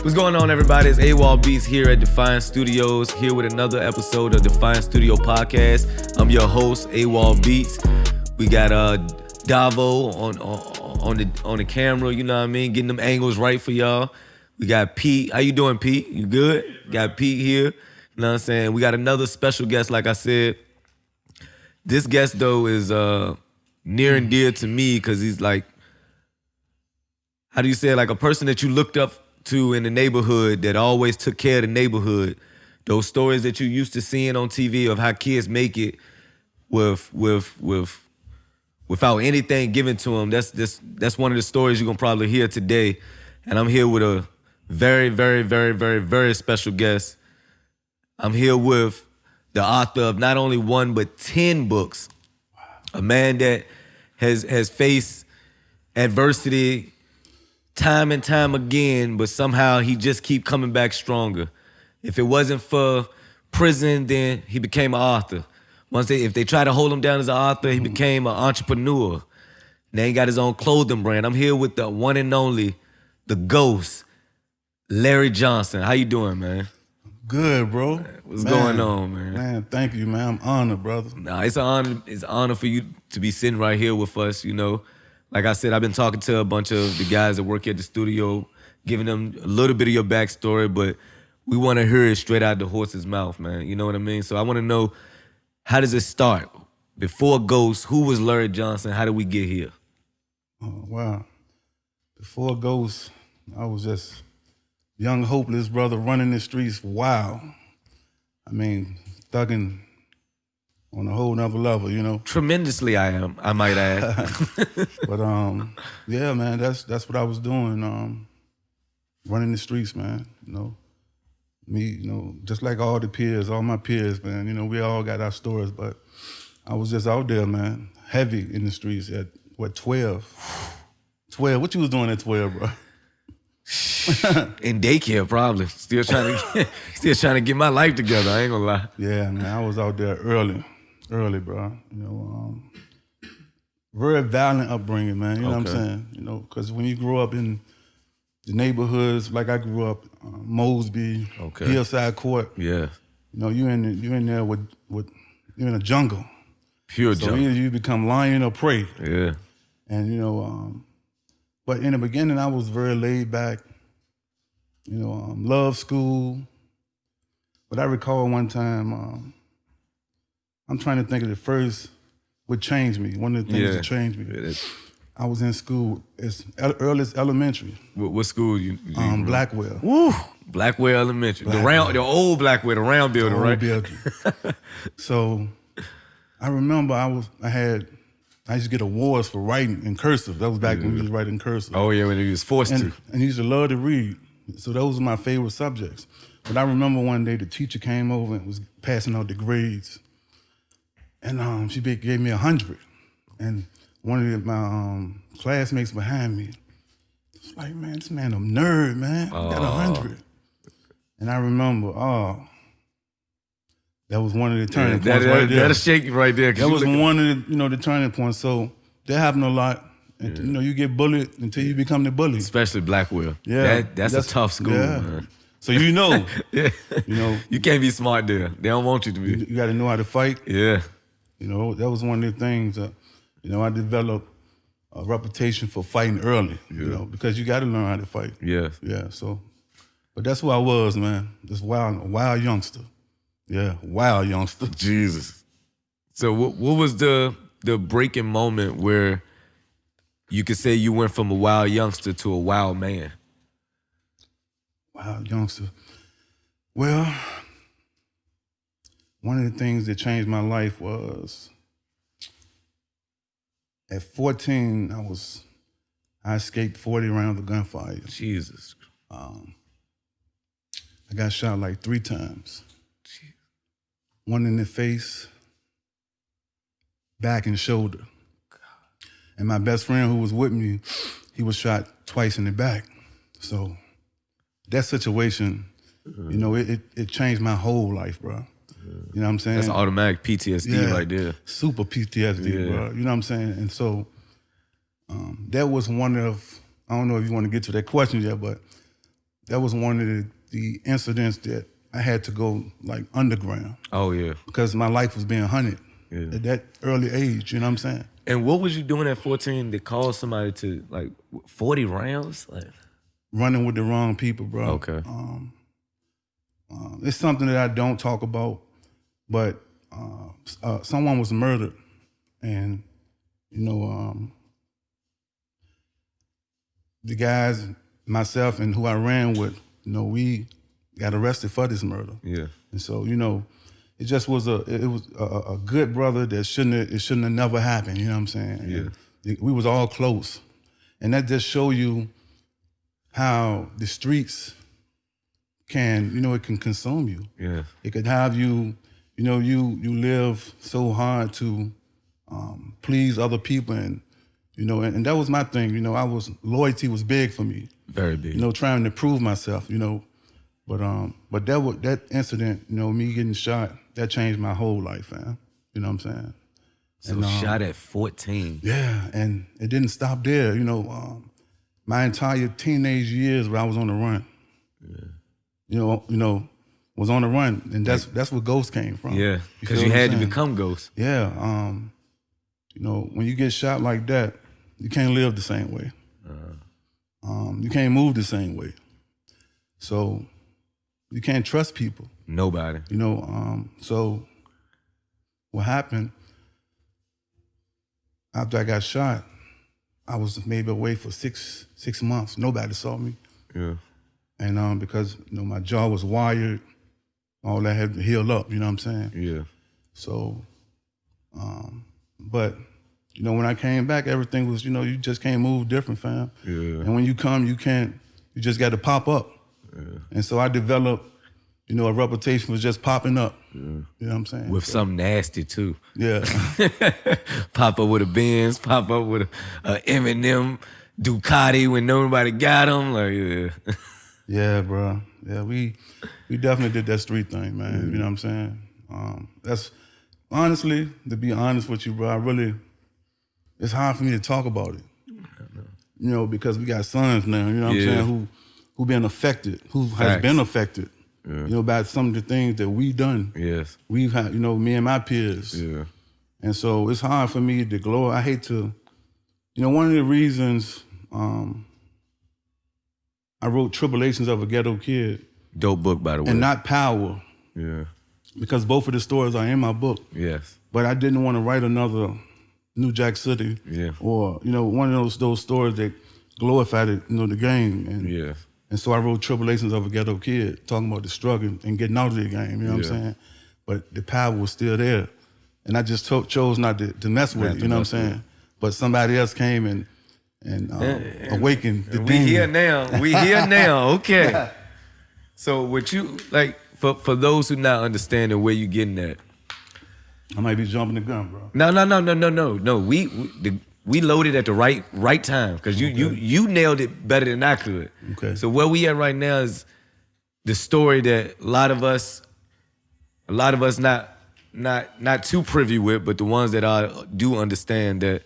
What's going on, everybody? It's AWOL Beats here at Defiant Studios, here with another episode of Defiant Studio Podcast. I'm your host, AWOL Beats. We got Davo on the camera, you know what I mean? Getting them angles right for y'all. We got Pete. How you doing, Pete? You good? Got Pete here. You know what I'm saying? We got another special guest, like I said. This guest, though, is near and dear to me because he's like, how do you say it? Like a person that you looked up to in the neighborhood that always took care of the neighborhood. Those stories that you used to seeing on TV of how kids make it without anything given to them. That's one of the stories you're gonna probably hear today. And I'm here with a very, very, very, very, very special guest. I'm here with the author of not only 1 but 10 books. A man that has faced adversity time and time again, but somehow he just keep coming back stronger. If it wasn't for prison, then he became an author. If they try to hold him down as an author, he became an entrepreneur. Now he got his own clothing brand. I'm here with the one and only, the ghost, Larry Johnson. How you doing, man? Good, bro. What's going on, man? Man, thank you, man. I'm honored, brother. Nah, it's an honor. It's an honor for you to be sitting right here with us, you know. Like I said, I've been talking to a bunch of the guys that work at the studio, giving them a little bit of your backstory, but we want to hear it straight out the horse's mouth, man. You know what I mean? So I want to know, how does it start? Before Ghost, who was Larry Johnson? How did we get here? Oh, wow. Before Ghost, I was just young, hopeless brother running the streets wild. I mean, thugging on a whole nother level, you know. Tremendously, I might add. But yeah, man, that's what I was doing. Running the streets, man. You know, me, you know, just like all the peers, all my peers, man. You know, we all got our stories, but I was just out there, man, heavy in the streets at what 12. 12. What you was doing at 12, bro? In daycare, probably. Still trying to get my life together. I ain't gonna lie. Yeah, man, I was out there early, bro. You know, very violent upbringing, man. You know what I'm saying? You know, because when you grow up in the neighborhoods, like I grew up, Mosby, Hillside Court. Yeah. You know, you in there with you're in a jungle. Pure so jungle. Either you become lion or prey. Yeah. And you know, but in the beginning, I was very laid back. You know, loved school. But I recall one time, I'm trying to think of the first what changed me. One of the things that changed me. I was in school. It's earliest elementary. What school you Blackwell. Woo! Blackwell Elementary. The old Blackwell, the round building, right? Building. So I remember I used to get awards for writing in cursive. That was back when we was writing cursive. Oh yeah, when you was forced to. And used to love to read. So those were my favorite subjects. But I remember one day the teacher came over and was passing out the grades. And she gave me 100. And one of my classmates behind me was like, man, this man a nerd, man. He got 100. And I remember, that was one of the turning points right there. That'll shake you right there. That was one of the, the turning points. So that happened a lot. And, you know, you get bullied until you become the bully. Especially Blackwell. Yeah. That's a tough school, man. So you know. Yeah. You know. You can't be smart there. They don't want you to be. You got to know how to fight. Yeah. You know, that was one of the things, you know, I developed a reputation for fighting early, you know, because you got to learn how to fight. Yeah. Yeah, so, but that's who I was, man. This wild youngster. Yeah, wild youngster. Jesus. So what was the breaking moment where you could say you went from a wild youngster to a wild man? Wild youngster. Well, one of the things that changed my life was at 14, I escaped 40 rounds of gunfire. Jesus. I got shot like 3 times. Jeez. One in the face, back and shoulder. God. And my best friend who was with me, he was shot twice in the back. So that situation, you know, it changed my whole life, bro. You know what I'm saying? That's automatic PTSD right there. Super PTSD, bro. You know what I'm saying? And so that was one of, I don't know if you want to get to that question yet, but that was one of the incidents that I had to go like underground. Oh yeah. Because my life was being hunted at that early age. You know what I'm saying? And what was you doing at 14 to call somebody to like 40 rounds? Like running with the wrong people, bro. Okay. It's something that I don't talk about, but someone was murdered, and the guys, myself, and who I ran with, we got arrested for this murder. Yeah. And so, it just was a good brother that shouldn't have never happened. You know what I'm saying? Yeah. We was all close, and that just show you how the streets can, it can consume you. Yeah. It could have you, you live so hard to please other people, and and that was my thing. Loyalty was big for me. Very big. Trying to prove myself. But that incident, me getting shot, that changed my whole life, man. You know what I'm saying? So and, shot at 14. Yeah, and it didn't stop there. My entire teenage years where I was on the run. Yeah. Was on the run, and that's where Ghost came from. Yeah, because you had to become Ghost. Yeah. When you get shot like that, you can't live the same way. You can't move the same way. So you can't trust people. Nobody. So what happened after I got shot, I was maybe away for six months. Nobody saw me. Yeah. And because my jaw was wired, all that had to heal up. You know what I'm saying? Yeah. So, but when I came back, everything was you just can't move different, fam. Yeah. And when you come, you can't. You just got to pop up. Yeah. And so I developed, a reputation for just popping up. Yeah. You know what I'm saying? With something nasty too. Yeah. Pop up with a Benz, pop up with a Eminem Ducati when nobody got him. Like, yeah. Yeah, bro. Yeah, we definitely did that street thing, man. You know what I'm saying? That's honestly, to be honest with you, bro, it's hard for me to talk about it. Because we got sons now, you know what I'm saying, who been affected, who has been affected, by some of the things that we done. Yes. We've had, me and my peers. Yeah. And so it's hard for me to glow. I hate to, one of the reasons I wrote Tribulations of a Ghetto Kid. Dope book, by the way. And not Power. Yeah. Because both of the stories are in my book. Yes. But I didn't want to write another New Jack City. Yeah. Or, one of those stories that glorified it, the game. And, and so I wrote Tribulations of a Ghetto Kid, talking about the struggle and getting out of the game, you know what I'm saying? But the power was still there. And I just chose not to mess with it, you know what I'm saying? But somebody else came and awakened the demon. We here now. Okay. So what you like for those who not understanding where you getting at? I might be jumping the gun, bro. No. We loaded at the right time because you nailed it better than I could. Okay. So where we at right now is the story that a lot of us not too privy with, but the ones that do understand that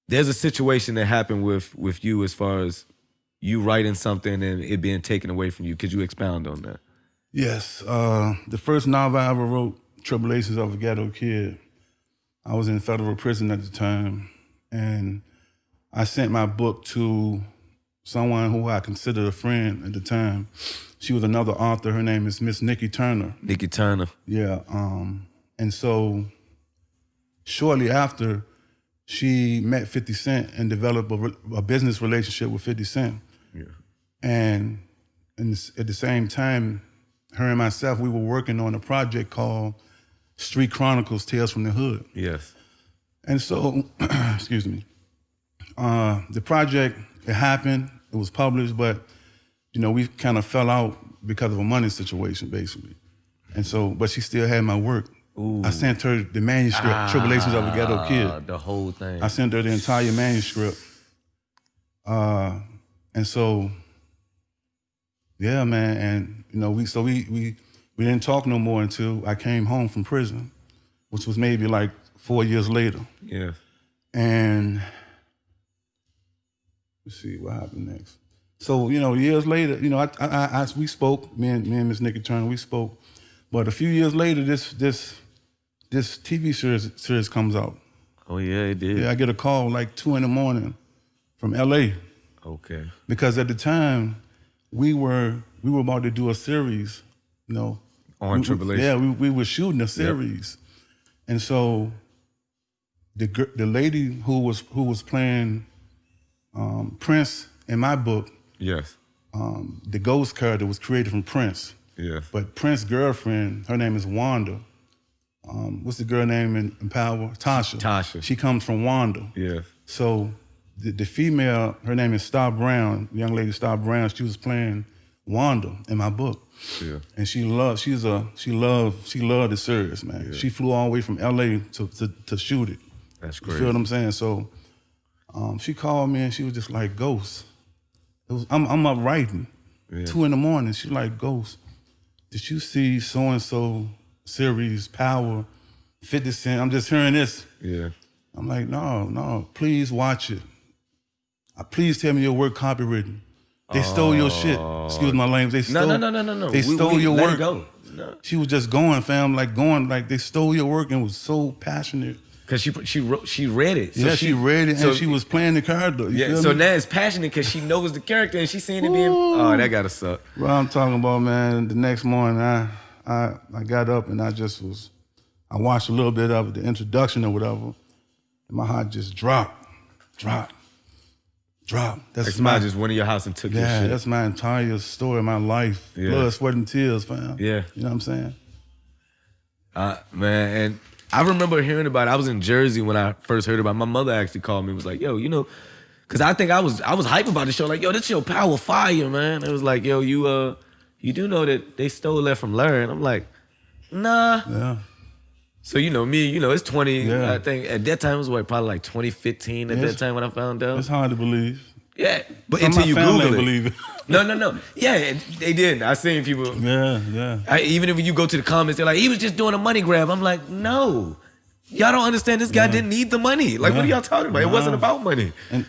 there's a situation that happened with you as far as you writing something and it being taken away from you. Could you expound on that? Yes. The first novel I ever wrote, Tribulations of a Ghetto Kid, I was in federal prison at the time, and I sent my book to someone who I considered a friend at the time. She was another author. Her name is Miss Nikki Turner. Nikki Turner. Yeah. And so shortly after, she met 50 Cent and developed a business relationship with 50 Cent. Yeah. And at the same time, her and myself, we were working on a project called Street Chronicles, Tales from the Hood. Yes. And so, excuse me, the project, it happened, it was published, but, we kind of fell out because of a money situation, basically. And so, but she still had my work. Ooh. I sent her the manuscript, Tribulations of a Ghetto Kid. The whole thing. I sent her the entire manuscript. And so, yeah, man, and we didn't talk no more until I came home from prison, which was maybe like 4 years later. Yeah. And let's see what happened next. So, years later, we spoke, me and Miss Nikki Turner, we spoke. But a few years later, this TV series comes out. Oh yeah, it did. Yeah, I get a call like 2 a.m. from LA. Okay. Because at the time, we were about to do a series, On Triple H. Yeah, we were shooting a series. Yep. And so the lady who was playing Prince in my book, yes, the ghost character was created from Prince. Yes. But Prince's girlfriend, her name is Wanda. What's the girl name in Power? Tasha. Tasha. She comes from Wanda. Yes. So the female, her name is Star Brown, the young lady Star Brown, she was playing Wanda in my book. Yeah. And she loved the series, man. Yeah. She flew all the way from LA to shoot it. That's great. You feel what I'm saying? So she called me and she was just like, Ghost. I'm up writing, 2 a.m. She like, Ghost, did you see so-and-so series, Power, 50 Cent? I'm just hearing this. Yeah. I'm like, no, please watch it. Please tell me your work copywritten. They stole your shit. Excuse my language. They stole, No. They stole your work. Let it go. No. She was just going, fam, like they stole your work and was so passionate. Cause she read it. So she read it and she was playing the character. So now it's passionate because she knows the character and she's seeing it being. Oh, that gotta suck. Well, I'm talking about, man. The next morning, I got up and I watched a little bit of it, the introduction or whatever, and my heart just dropped. That's somebody just went in your house and took your shit. Yeah, that's my entire story of my life. Yeah. Blood, sweat, and tears, fam. Yeah. You know what I'm saying? Man, and I remember hearing about it. I was in Jersey when I first heard about it. My mother actually called me and was like, yo, because I think I was hype about the show. Like, yo, this show Power Fire, man. It was like, yo, you do know that they stole that from Larry. And I'm like, nah. Yeah. So, me, it's 20. Yeah. I think at that time it was probably like 2015 at that time when I found out. It's hard to believe. Yeah, but until you Google it. Believe it. No. Yeah, they did. I seen people. Yeah. Even if you go to the comments, they're like, he was just doing a money grab. I'm like, no. Y'all don't understand. This guy didn't need the money. Like, what are y'all talking about? It wasn't about money. And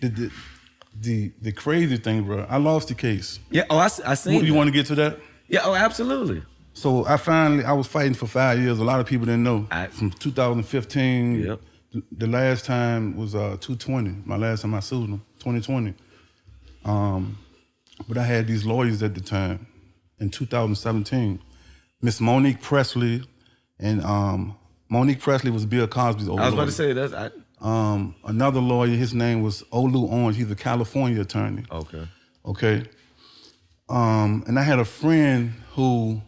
the crazy thing, bro, I lost the case. Yeah, I seen You want to get to that? Yeah, absolutely. So I was fighting for 5 years. A lot of people didn't know. From 2015, yep. The last time was 220. My last time I sued them, 2020. But I had these lawyers at the time in 2017. Miss Monique Presley, and Monique Presley was Bill Cosby's old lawyer. I was about to say that. Another lawyer, his name was Olu Orange. He's a California attorney. Okay. And I had a friend who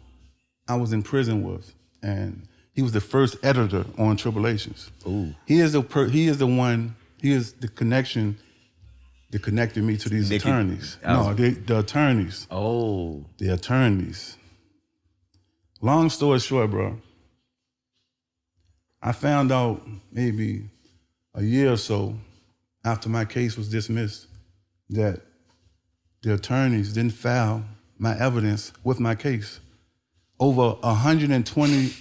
I was in prison with, and he was the first editor on Triple H's. Ooh. He is the connection that connected me to these attorneys. The attorneys. Oh. The attorneys. Long story short, bro, I found out maybe a year or so after my case was dismissed that the attorneys didn't file my evidence with my case. Over 120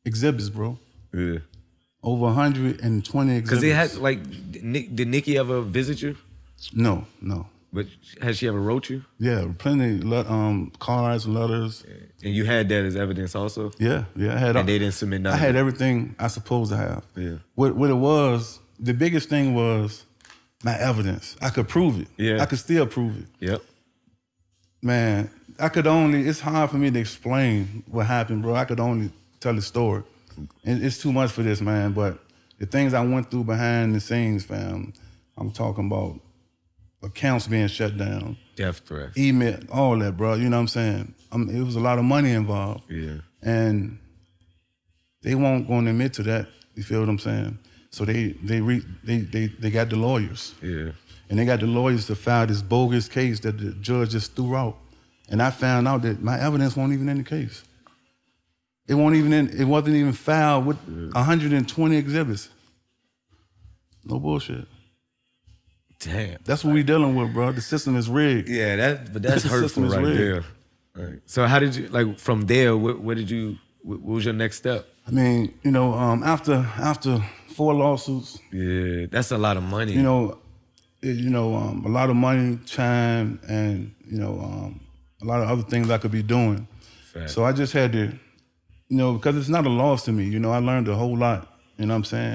exhibits, bro. Yeah. Over 120 exhibits. Because it has, did Nikki ever visit you? No. But has she ever wrote you? Yeah, plenty cards and letters. And you had that as evidence also? Yeah. I had. And they didn't submit nothing? I had everything I supposed to have. Yeah. What it was, the biggest thing was my evidence. I could prove it. Yeah. I could still prove it. Yep. Man, it's hard for me to explain what happened, bro. I could only tell the story. And it's too much for this, man. But the things I went through behind the scenes, fam, I'm talking about accounts being shut down. Death threats. Email, all that, bro. You know what I'm saying? It was a lot of money involved. Yeah. And they won't going to admit to that. You feel what I'm saying? So they got the lawyers. Yeah. And they got the lawyers to file this bogus case that the judge just threw out. And I found out that my evidence wasn't even in the case. It wasn't even filed with 120 exhibits. No bullshit. Damn. That's what we dealing with, bro. The system is rigged. Yeah, that's hurtful right there. Right. So how did you, from there, what was your next step? I mean, after 4 lawsuits. Yeah, that's a lot of money. a lot of money, time, and a lot of other things I could be doing. Fact. So I just had to, because it's not a loss to me. I learned a whole lot. You know what I'm saying?